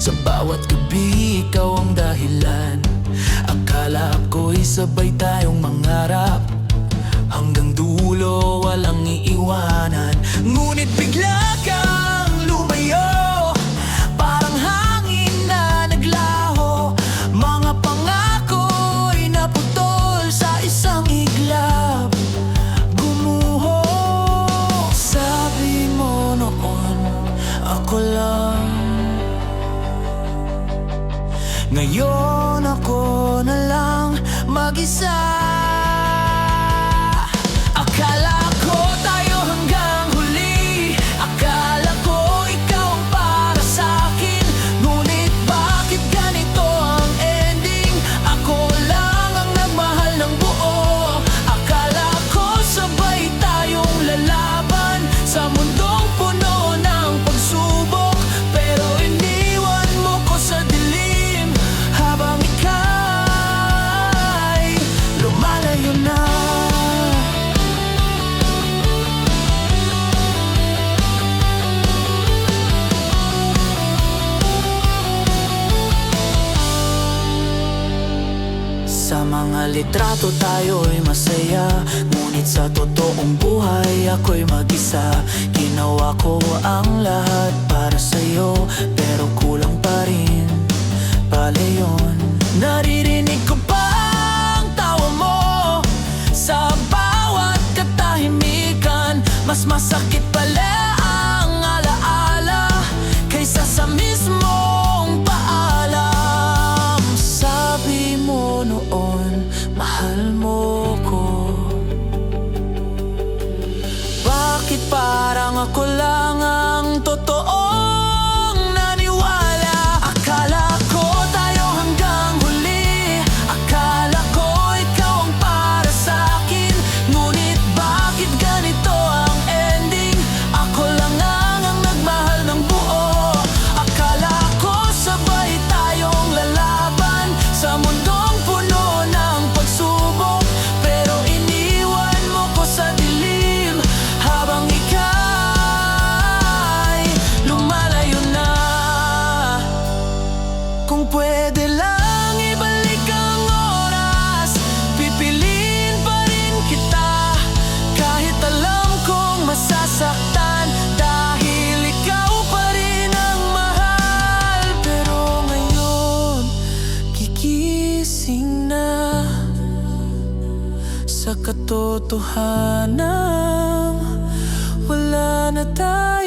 Sa bawat gabi, ikaw ang dahilan. Akala ko'y sabay tayong mangarap, hanggang dulo walang iiwanan. Ngunit bigla kang lumayo, parang hangin na naglaho. Mga pangako'y naputol sa isang iglap. Gumuho. Sabi mo noon, ako lang. Ngayon ako na lang mag-isa. Akala ko tayo hanggang huli, akala ko ikaw ang para sa'kin. Ngunit bakit ganito ang ending? Ako lang ang nagmahal ng buo. Akala ko sabay tayong lalaban sa mundong puno ng pagsubok, pero iniwan mo ko sa dilim habang ika'y lumalayo na. Sa mga litrato tayo'y masaya, ngunit sa totoong buhay ako'y mag-isa. Ginawa ko ang lahat para sa'yo, pero kulang pa rin pala yun. Naririnig ko pa ang tawa mo sa bawat katahimikan. Mas masakit pala ang alaala kaysa sa mismong paalam. Sabi mo noon, mahal mo ko. Bakit parang ako lang ang totoong naniwala? Akala ko tayo hanggang huli, akala ko ikaw ang para sa'kin. Ngunit bakit ganito ang ending? Ako lang ang nagmahal ng buo. Akala ko sabay tayong lalaban sa mundong puno ng pagsubok, pero iniwan mo ko sa dilim habang ika'y lumalayo na. Kung pwede lang ibalik ang oras, pipiliin pa rin kita, kahit alam kong masasaktan, dahil ikaw pa rin ang mahal. Pero ngayon, gigising na sa katotohanan, wala na tayo